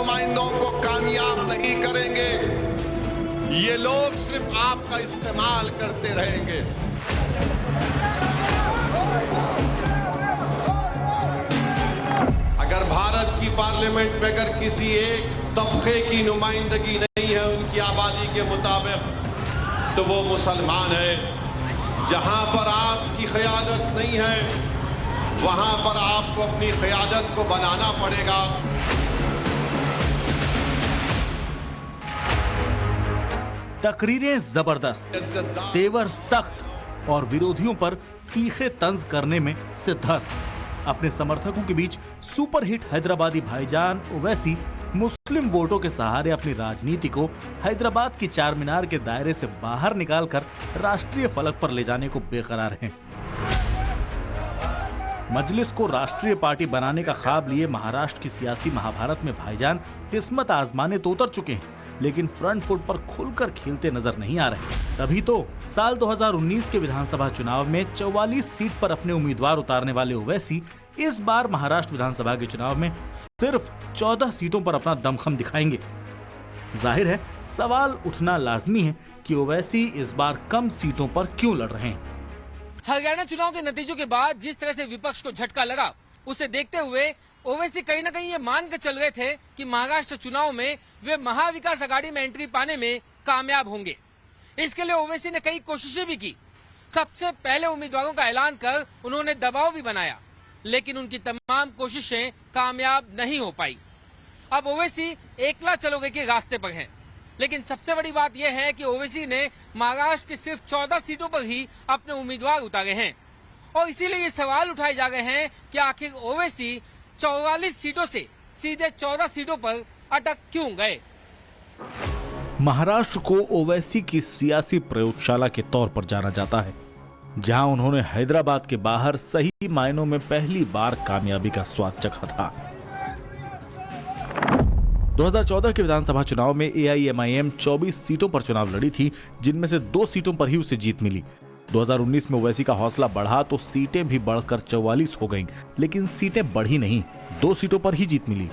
नुमाइंदों को कामयाब नहीं करेंगे। ये लोग सिर्फ आपका इस्तेमाल करते रहेंगे। अगर भारत की पार्लियामेंट में अगर किसी एक तबके की नुमाइंदगी नहीं है उनकी आबादी के मुताबिक, तो वो मुसलमान है। जहां पर आपकी क़यादत नहीं है, वहां पर आपको अपनी क़यादत को बनाना पड़ेगा। तकरीरें जबरदस्त, तेवर सख्त और विरोधियों पर तीखे तंज करने में सिद्धस्त। अपने समर्थकों के बीच सुपरहिट हैदराबादी भाईजान ओवैसी मुस्लिम वोटों के सहारे अपनी राजनीति को हैदराबाद की चार मीनार के दायरे से बाहर निकालकर राष्ट्रीय फलक पर ले जाने को बेकरार हैं। मजलिस को राष्ट्रीय पार्टी बनाने का ख्वाब लिए महाराष्ट्र की सियासी महाभारत में भाईजान किस्मत आजमाने तो उतर चुके हैं, लेकिन फ्रंट फुट पर खुलकर खेलते नजर नहीं आ रहे। तभी तो साल 2019 के विधानसभा चुनाव में 44 सीट पर अपने उम्मीदवार उतारने वाले ओवैसी इस बार महाराष्ट्र विधानसभा के चुनाव में सिर्फ 14 सीटों पर अपना दमखम दिखाएंगे। जाहिर है, सवाल उठना लाजमी है कि ओवैसी इस बार कम सीटों पर क्यों लड़ रहे हैं। हरियाणा चुनाव के नतीजों के बाद जिस तरह से विपक्ष को झटका लगा, उसे देखते हुए ओवैसी कहीं न कहीं ये मान कर चल रहे थे कि महाराष्ट्र चुनाव में वे महाविकास आघाड़ी में एंट्री पाने में कामयाब होंगे। इसके लिए ओवैसी ने कई कोशिशें भी की। सबसे पहले उम्मीदवारों का ऐलान कर उन्होंने दबाव भी बनाया, लेकिन उनकी तमाम कोशिशें कामयाब नहीं हो पाई। अब ओवैसी एकला चलोगे के रास्ते पर हैं। लेकिन सबसे बड़ी बात यह है कि ओवैसी ने महाराष्ट्र की सिर्फ 14 सीटों पर ही अपने उम्मीदवार उतारे हैं, और इसीलिए ये सवाल उठाए जा रहे हैं कि आखिर ओवैसी 44 सीटों से सीधे 14 सीटों पर अटक क्यों गए। महाराष्ट्र को ओवैसी की सियासी प्रयोगशाला के तौर पर जाना जाता है, जहां उन्होंने हैदराबाद के बाहर सही मायनों में पहली बार कामयाबी का स्वाद चखा था। 2014 के विधानसभा चुनाव में AIMIM 24 सीटों पर चुनाव लड़ी थी, जिनमें से 2 सीटों पर ही उसे जीत मिली। 2019 में ओवैसी का हौसला बढ़ा तो सीटें भी बढ़कर 44 हो गईं, लेकिन सीटें बढ़ी नहीं, 2 सीटों पर ही जीत मिली।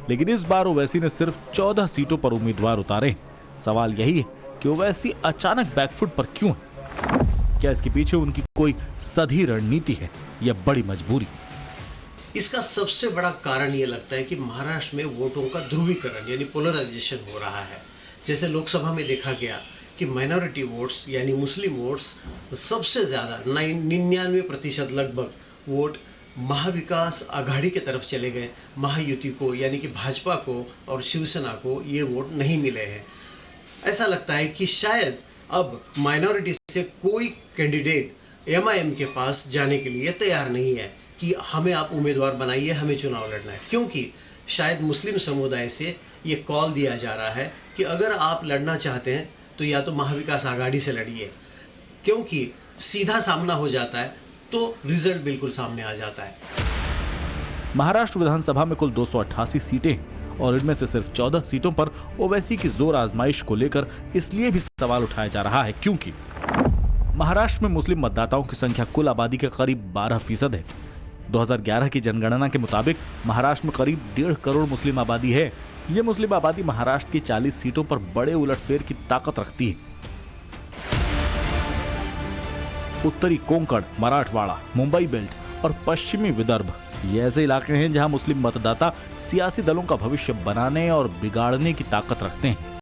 लेकिन इस बार ओवैसी ने सिर्फ 14 सीटों पर उम्मीदवार उतारे। सवाल यही है कि ओवैसी अचानक बैकफुट पर क्यों है? क्या इसके पीछे उनकी कोई सधी रणनीति है या बड़ी मजबूरी? इसका सबसे बड़ा कारण ये लगता है कि महाराष्ट्र में वोटों का ध्रुवीकरण यानी पोलराइजेशन हो रहा है। जैसे लोकसभा में देखा गया कि माइनॉरिटी वोट्स यानी मुस्लिम वोट्स सबसे ज़्यादा 99% लगभग वोट महाविकास आघाड़ी की तरफ चले गए। महायुति को यानी कि भाजपा को और शिवसेना को ये वोट नहीं मिले हैं। ऐसा लगता है कि शायद अब माइनॉरिटी से कोई कैंडिडेट MIM के पास जाने के लिए तैयार नहीं है कि हमें आप उम्मीदवार बनाइए, हमें चुनाव लड़ना है, क्योंकि शायद मुस्लिम समुदाय से ये कॉल दिया जा रहा है कि अगर आप लड़ना चाहते हैं तो या तो महाविकास आघाड़ी से लड़िए, क्योंकि सीधा सामना हो जाता है तो रिजल्ट बिल्कुल सामने आ जाता है। महाराष्ट्र विधानसभा में कुल 288 सीटें हैं और इनमें से सिर्फ 14 सीटों पर ओवैसी की जोर आजमाइश को लेकर इसलिए भी सवाल उठाया जा रहा है क्योंकि महाराष्ट्र में मुस्लिम मतदाताओं की संख्या कुल आबादी के करीब 12% है। 2011 की जनगणना के मुताबिक महाराष्ट्र में करीब 1.5 करोड़ मुस्लिम आबादी है। ये मुस्लिम आबादी महाराष्ट्र की 40 सीटों पर बड़े उलटफेर की ताकत रखती है। उत्तरी कोंकण, मराठवाड़ा, मुंबई बेल्ट और पश्चिमी विदर्भ ये ऐसे इलाके हैं जहां मुस्लिम मतदाता सियासी दलों का भविष्य बनाने और बिगाड़ने की ताकत रखते हैं।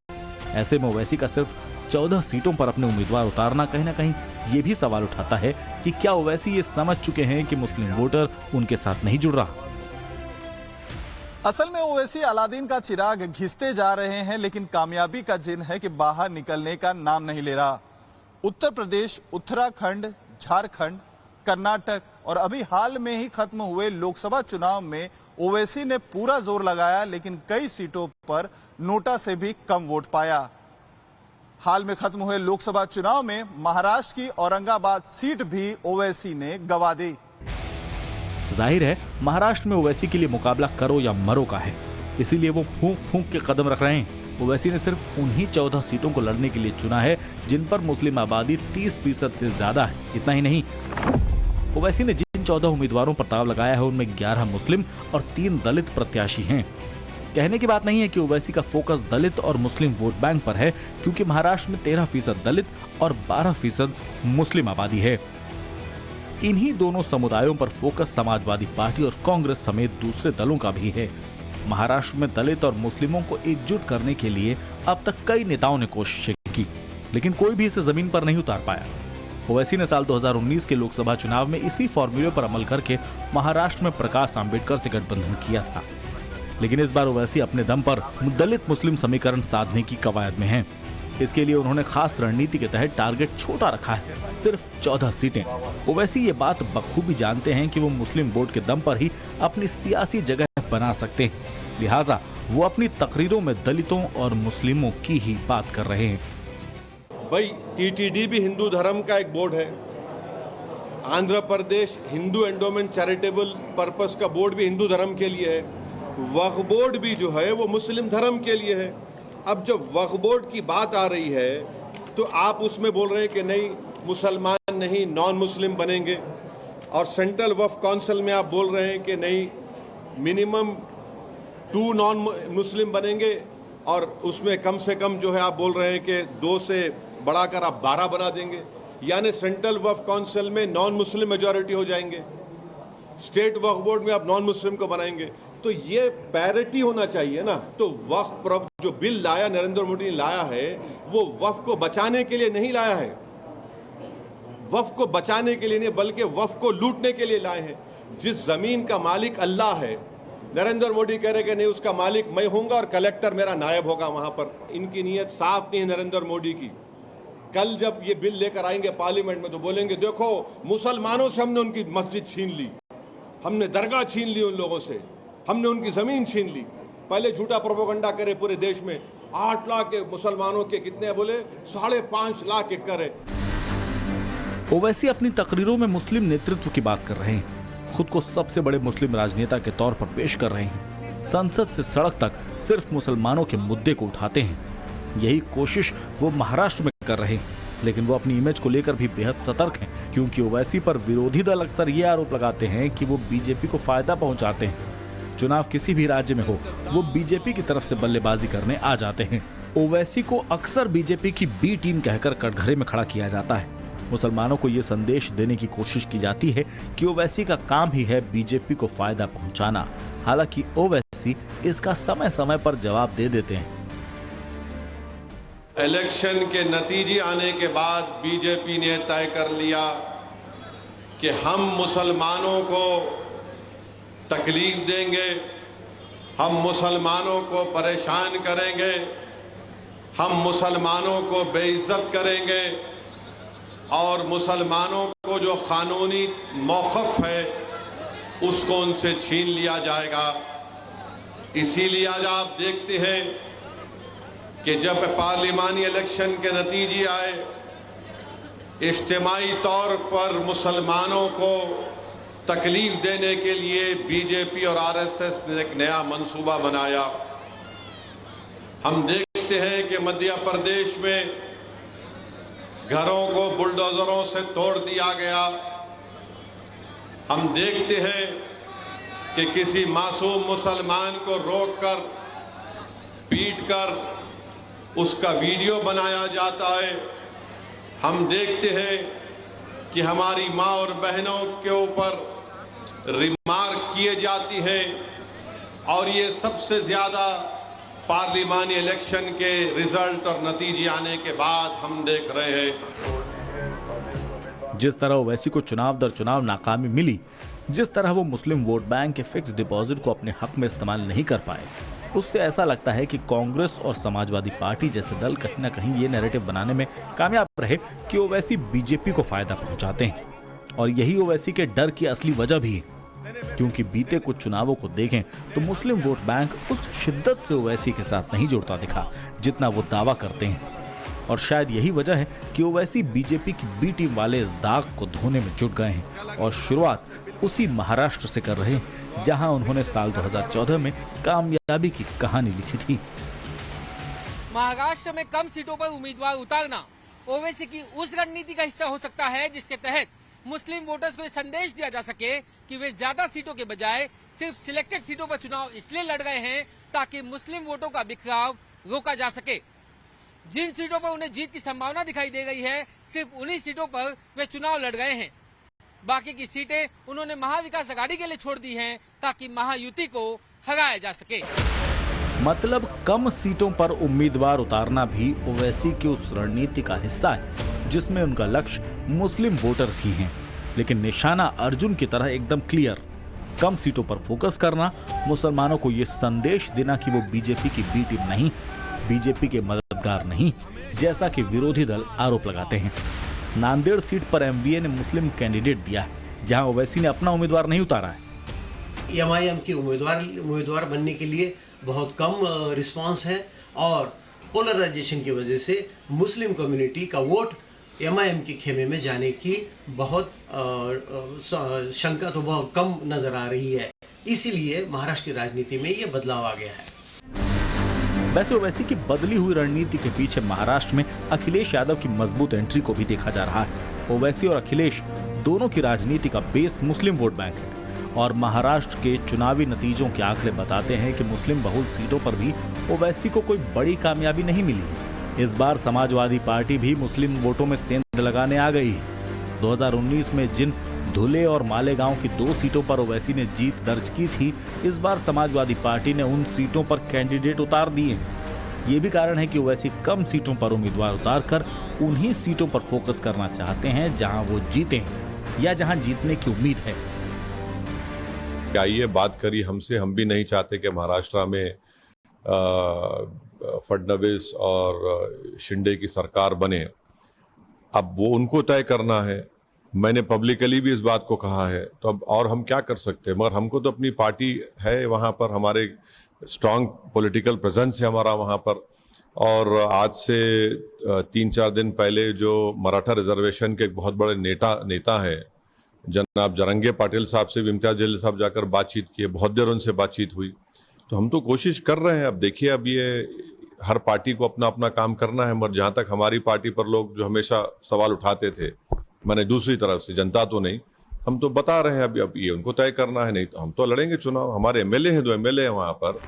ऐसे में ओवैसी का सिर्फ 14 सीटों पर अपने उम्मीदवार उतारना कहीं ना कहीं ये भी सवाल उठाता है कि क्या ओवैसी ये समझ चुके हैं कि मुस्लिम वोटर उनके साथ नहीं जुड़ रहा। असल में ओवैसी अलादीन का चिराग घिसते जा रहे हैं, लेकिन कामयाबी का जिन है कि बाहर निकलने का नाम नहीं ले रहा। उत्तर प्रदेश, उत्तराखंड, झारखंड, कर्नाटक और अभी हाल में ही खत्म हुए लोकसभा चुनाव में ओवैसी ने पूरा जोर लगाया, लेकिन कई सीटों पर नोटा से भी कम वोट पाया। हाल में खत्म हुए लोकसभा चुनाव में महाराष्ट्र की औरंगाबाद सीट भी ओवैसी ने गंवा दी। जाहिर है महाराष्ट्र में ओवैसी के लिए मुकाबला करो या मरो का है, इसीलिए वो फूंक फूंक के कदम रख रहे हैं। ओवैसी ने सिर्फ उन्हीं 14 सीटों को लड़ने के लिए चुना है जिन पर मुस्लिम आबादी 30% से ज्यादा है। इतना ही नहीं, ओवैसी ने जिन 14 उम्मीदवारों पर दांव लगाया है उनमें 11 मुस्लिम और 3 दलित प्रत्याशी हैं। कहने की बात नहीं है कि ओवैसी का फोकस दलित और मुस्लिम वोट बैंक पर है, क्योंकि महाराष्ट्र में 13% दलित और 12% मुस्लिम आबादी है। इन्हीं दोनों समुदायों पर फोकस समाजवादी पार्टी और कांग्रेस समेत दूसरे दलों का भी है। महाराष्ट्र में दलित और मुस्लिमों को एकजुट करने के लिए अब तक कई नेताओं ने कोशिशें की, लेकिन कोई भी इसे जमीन पर नहीं उतार पाया। ओवैसी ने साल 2019 के लोकसभा चुनाव में इसी फॉर्मूले पर अमल करके महाराष्ट्र में प्रकाश आंबेडकर से गठबंधन किया था, लेकिन इस बार ओवैसी अपने दम पर दलित मुस्लिम समीकरण साधने की कवायद में हैं। इसके लिए उन्होंने खास रणनीति के तहत टारगेट छोटा रखा है, सिर्फ 14 सीटें। ओवैसी ये बात बखूबी जानते हैं कि वो मुस्लिम वोट के दम पर ही अपनी सियासी जगह बना सकते हैं, लिहाजा वो अपनी तकरीरों में दलितों और मुस्लिमों की ही बात कर रहे हैं। भाई टीटीडी भी हिंदू धर्म का एक बोर्ड है, Andhra Pradesh Hindu endowment charitable purpose का बोर्ड भी हिंदू धर्म के लिए है, वक्फ बोर्ड भी जो है वो मुस्लिम धर्म के लिए है। अब जब वक्फ बोर्ड की बात आ रही है तो आप उसमें बोल रहे हैं कि नहीं मुसलमान नहीं नॉन मुस्लिम बनेंगे, और सेंट्रल वक्फ काउंसिल में आप बोल रहे हैं कि नहीं मिनिमम 2 नॉन मुस्लिम बनेंगे, और उसमें कम से कम जो है आप बोल रहे हैं कि 2 से बढ़ाकर आप 12 बना देंगे, यानी सेंट्रल वक्फ काउंसिल में नॉन मुस्लिम मेजॉरिटी हो जाएंगे, स्टेट वक्फ बोर्ड में आप नॉन मुस्लिम को बनाएंगे, तो ये पैरिटी होना चाहिए ना। तो वक्फ जो बिल लाया नरेंद्र मोदी ने लाया है वो वक्फ को बचाने के लिए नहीं लाया है, वक्फ को बचाने के लिए नहीं बल्कि वक्फ को लूटने के लिए लाए हैं। जिस जमीन का मालिक अल्लाह है, नरेंद्र मोदी कह रहे कि नहीं उसका मालिक मैं होऊंगा और कलेक्टर मेरा नायब होगा वहां पर। इनकी नीयत साफ नहीं है नरेंद्र मोदी की। कल जब ये बिल लेकर आएंगे पार्लियामेंट में तो बोलेंगे देखो मुसलमानों से हमने उनकी मस्जिद छीन ली, हमने दरगाह छीन ली, उन लोगों से हमने उनकी जमीन छीन ली। पहले झूठा प्रोपेगेंडा करे पूरे देश में 8 लाख के मुसलमानों के कितने बोले 5.5 लाख एकड़ है। ओवैसी अपनी तकरीरों में मुस्लिम नेतृत्व की बात कर रहे हैं, खुद को सबसे बड़े मुस्लिम राजनेता के तौर पर पेश कर रहे हैं, संसद से सड़क तक सिर्फ मुसलमानों के मुद्दे को उठाते हैं। यही कोशिश वो महाराष्ट्र में कर रहे हैं, लेकिन वो अपनी इमेज को लेकर भी बेहद सतर्क हैं, क्योंकि ओवैसी पर विरोधी दल अक्सर ये आरोप लगाते हैं कि वो बीजेपी को फायदा पहुंचाते हैं। चुनाव किसी भी राज्य में हो वो बीजेपी की तरफ से बल्लेबाजी करने आ जाते हैं। ओवैसी को अक्सर बीजेपी की बी टीम कहकर कटघरे में खड़ा किया जाता है। मुसलमानों को ये संदेश देने की कोशिश की जाती है कि ओवैसी का काम ही है बीजेपी को फायदा पहुंचाना। हालांकि ओवैसी इसका समय समय पर जवाब दे देते हैं। इलेक्शन के नतीजे आने के बाद बीजेपी ने तय कर लिया कि हम मुसलमानों को तकलीफ देंगे, हम मुसलमानों को परेशान करेंगे, हम मुसलमानों को बेइज्जत करेंगे और मुसलमानों को जो कानूनी मौक़िफ़ है उसको उनसे छीन लिया जाएगा। इसीलिए आज आप देखते हैं कि जब पार्लिमानी इलेक्शन के नतीजे आए, इज्तिमाई तौर पर मुसलमानों को तकलीफ देने के लिए बीजेपी और आरएसएस ने एक नया मंसूबा बनाया। हम देखते हैं कि मध्य प्रदेश में घरों को बुलडोजरों से तोड़ दिया गया। हम देखते हैं कि किसी मासूम मुसलमान को रोककर पीटकर उसका वीडियो बनाया जाता है। हम देखते हैं कि हमारी माँ और बहनों के ऊपर रिमार्क किए जाती हैं, और ये सबसे ज़्यादा पार्लिमानी इलेक्शन के रिजल्ट और नतीजे आने के बाद हम देख रहे हैं। जिस तरह ओवैसी को चुनाव दर चुनाव नाकामी मिली, जिस तरह वो मुस्लिम वोट बैंक के फिक्स डिपॉजिट को अपने हक में इस्तेमाल नहीं कर पाए, उससे ऐसा लगता है कि कांग्रेस और समाजवादी पार्टी जैसे दल कहीं ना कहीं ये नैरेटिव बनाने में कामयाब रहे कि ओवैसी बीजेपी को फायदा पहुंचाते हैं। और यही ओवैसी के डर की असली वजह भी है, क्योंकि बीते कुछ चुनावों को देखें तो मुस्लिम वोट बैंक उस शिद्दत से ओवैसी के साथ नहीं जुड़ता दिखा जितना वो दावा करते हैं। और शायद यही वजह है कि ओवैसी बीजेपी की बी टीम वाले इस दाग को धोने में जुट गए हैं और शुरुआत उसी महाराष्ट्र से कर रहे हैं जहां उन्होंने साल 2014 में कामयाबी की कहानी लिखी थी। महाराष्ट्र में कम सीटों पर उम्मीदवार उतारना ओवैसी की उस रणनीति का हिस्सा हो सकता है जिसके तहत मुस्लिम वोटर्स को ये संदेश दिया जा सके कि वे ज्यादा सीटों के बजाय सिर्फ सिलेक्टेड सीटों पर चुनाव इसलिए लड़ रहे हैं ताकि मुस्लिम वोटों का बिखराव रोका जा सके। जिन सीटों पर उन्हें जीत की संभावना दिखाई दे रही है, सिर्फ उन्हीं सीटों पर वे चुनाव लड़ रहे हैं। बाकी की सीटें उन्होंने महाविकास अघाड़ी के लिए छोड़ दी हैं ताकि महायुति को हराया जा सके। मतलब कम सीटों पर उम्मीदवार उतारना भी ओवैसी की उस रणनीति का हिस्सा है जिसमें उनका लक्ष्य मुस्लिम वोटर्स ही हैं। लेकिन निशाना अर्जुन की तरह एकदम क्लियर, कम सीटों पर फोकस करना, मुसलमानों को ये संदेश देना कि वो बीजेपी की बी टीम नहीं, बीजेपी के मददगार नहीं, जैसा कि विरोधी दल आरोप लगाते हैं। नांदेड़ सीट पर एमवीए ने मुस्लिम कैंडिडेट दिया है, जहां ओवैसी ने अपना उम्मीदवार नहीं उतारा है। एमआईएम के उम्मीदवार बनने के लिए बहुत कम रिस्पांस है और पोलराइजेशन की वजह से मुस्लिम कम्युनिटी का वोट एमआईएम के खेमे में जाने की बहुत शंका तो बहुत कम नजर आ रही है। इसीलिए महाराष्ट्र की राजनीति में ये बदलाव आ गया है। वैसे ओवैसी की बदली हुई रणनीति के पीछे महाराष्ट्र में अखिलेश यादव की मजबूत एंट्री को भी देखा जा रहा है। ओवैसी और अखिलेश दोनों की राजनीति का बेस मुस्लिम वोट बैंक है और महाराष्ट्र के चुनावी नतीजों के आंकड़े बताते हैं कि मुस्लिम बहुल सीटों पर भी ओवैसी को कोई बड़ी कामयाबी नहीं मिली। इस बार समाजवादी पार्टी भी मुस्लिम वोटों में सेंध लगाने आ गई है। 2019 में जिन धुले और मालेगांव की 2 सीटों पर ओवैसी ने जीत दर्ज की थी, इस बार समाजवादी पार्टी ने उन सीटों पर कैंडिडेट उतार दिए। ये भी कारण है कि ओवैसी कम सीटों पर उम्मीदवार उतारकर उन्हीं सीटों पर फोकस करना चाहते हैं जहां वो जीते या जहां जीतने की उम्मीद है। क्या ये बात करी हमसे, हम भी नहीं चाहते कि महाराष्ट्र में फडणवीस और शिंदे की सरकार बने। अब वो उनको तय करना है। मैंने पब्लिकली भी इस बात को कहा है, तो अब और हम क्या कर सकते हैं। मगर हमको तो अपनी पार्टी है वहाँ पर, हमारे स्ट्रांग पॉलिटिकल प्रेजेंस है हमारा वहाँ पर। और आज से 3-4 दिन पहले जो मराठा रिजर्वेशन के एक बहुत बड़े नेता है जनाब जरंगे पाटिल साहब से भी इम्तियाज जलील साहब जाकर बातचीत की है, बहुत देर उनसे बातचीत हुई। तो हम तो कोशिश कर रहे हैं। अब देखिए, अब ये हर पार्टी को अपना अपना काम करना है। मगर जहाँ तक हमारी पार्टी पर लोग जो हमेशा सवाल उठाते थे, मैंने दूसरी तरफ से, जनता तो नहीं, हम तो बता रहे हैं अब ये उनको तय करना है। नहीं तो हम तो लड़ेंगे चुनाव। हमारे एमएलए हैं, 2 एमएलए हैं वहाँ पर।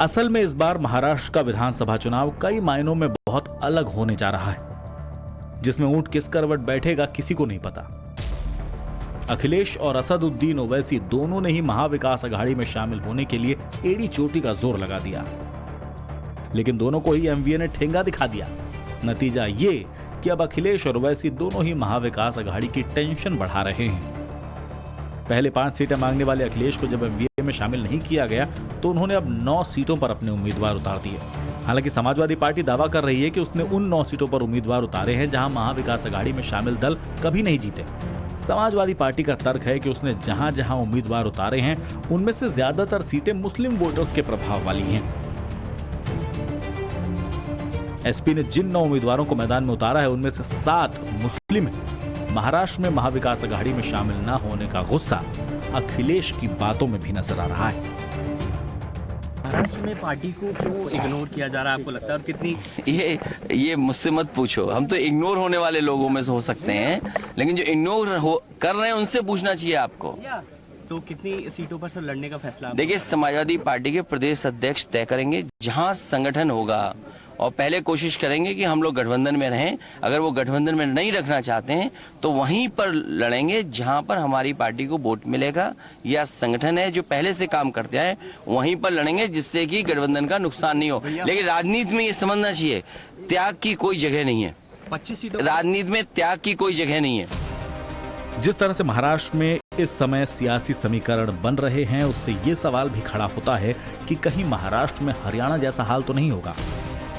असल में इस बार महाराष्ट्र का विधानसभा चुनाव कई मायनों में बहुत अलग होने जा रहा है, जिसमें ऊंट किस करवट बैठेगा किसी को नहीं पता। अखिलेश और असदुद्दीन ओवैसी दोनों ने ही महाविकास अघाड़ी में शामिल होने के लिए एड़ी चोटी का जोर लगा दिया, लेकिन दोनों को ही एमवीए ने ठेंगा दिखा दिया। नतीजा ये कि अब अखिलेश और ओवैसी दोनों ही महाविकास अघाड़ी की टेंशन बढ़ा रहे हैं। पहले 5 सीटें मांगने वाले अखिलेश को जब एमवीए में शामिल नहीं किया गया तो उन्होंने अब 9 सीटों पर अपने उम्मीदवार उतार दिए। हालांकि समाजवादी पार्टी दावा कर रही है कि उसने उन 9 सीटों पर उम्मीदवार उतारे हैं जहां महाविकास अघाड़ी में शामिल दल कभी नहीं जीते। समाजवादी पार्टी का तर्क है कि उसने जहां जहां उम्मीदवार उतारे हैं उनमें से ज्यादातर सीटें मुस्लिम वोटर्स के प्रभाव वाली हैं। एसपी ने जिन 9 उम्मीदवारों को मैदान में उतारा है उनमें से 7 मुस्लिम हैं। महाराष्ट्र में महाविकास अघाड़ी में शामिल न होने का गुस्सा अखिलेश की बातों में भी नजर आ रहा है। महाराष्ट्र में पार्टी को क्यों इग्नोर किया जा रहा है आपको लगता है, और कितनी? ये मुझसे मत पूछो। हम तो इग्नोर होने वाले लोगों में से हो सकते हैं, लेकिन जो इग्नोर कर रहे हैं उनसे पूछना चाहिए आपको। तो कितनी सीटों पर से लड़ने का फैसला? देखिए, समाजवादी पार्टी के प्रदेश अध्यक्ष तय करेंगे। जहां संगठन होगा और पहले कोशिश करेंगे कि हम लोग गठबंधन में रहें। अगर वो गठबंधन में नहीं रखना चाहते हैं तो वहीं पर लड़ेंगे जहां पर हमारी पार्टी को वोट मिलेगा, या संगठन है जो पहले से काम करते हैं वहीं पर लड़ेंगे, जिससे कि गठबंधन का नुकसान नहीं हो। लेकिन राजनीति में ये समझना चाहिए, त्याग की कोई जगह नहीं है। 25 सीटों राजनीति में त्याग की कोई जगह नहीं है। जिस तरह से महाराष्ट्र में इस समय सियासी समीकरण बन रहे हैं, उससे ये सवाल भी खड़ा होता है कि कहीं महाराष्ट्र में हरियाणा जैसा हाल तो नहीं होगा,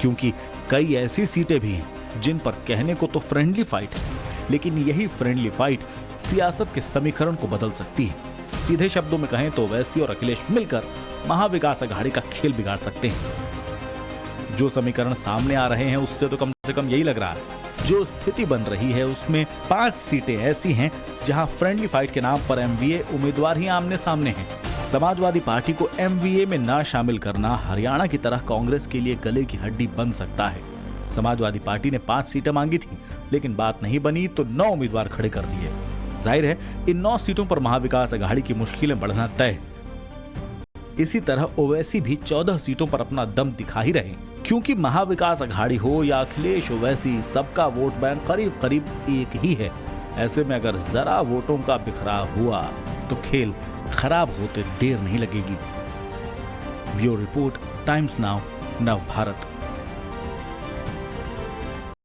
क्योंकि कई ऐसी सीटें भी हैं जिन पर कहने को तो फ्रेंडली फाइट है, लेकिन यही फ्रेंडली फाइट सियासत के समीकरण को बदल सकती है। सीधे शब्दों में कहें तो ओवैसी और अखिलेश मिलकर महाविकास अघाड़ी का खेल बिगाड़ सकते हैं। जो समीकरण सामने आ रहे हैं उससे तो कम से कम यही लग रहा है। जो स्थिति बन रही है उसमें 5 सीटें ऐसी हैं जहां फ्रेंडली फाइट के नाम पर एमवीए उम्मीदवार ही आमने सामने हैं। समाजवादी पार्टी को एमवीए में ना शामिल करना हरियाणा की तरह कांग्रेस के लिए गले की हड्डी बन सकता है। समाजवादी पार्टी ने 5 सीटें मांगी थी, लेकिन बात नहीं बनी तो 9 उम्मीदवार खड़े कर दिए। जाहिर है इन 9 सीटों पर महाविकास अघाड़ी की मुश्किलें बढ़ना तय। इसी तरह ओवैसी भी 14 सीटों पर अपना दम दिखा ही रहे, क्योंकि महाविकास अघाड़ी हो या अखिलेश ओवैसी, सबका वोट बैंक करीब करीब एक ही है। ऐसे में अगर जरा वोटों का बिखराव हुआ तो खेल खराब होते देर नहीं लगेगी। ब्यूरो रिपोर्ट, टाइम्स नाउ, नव भारत।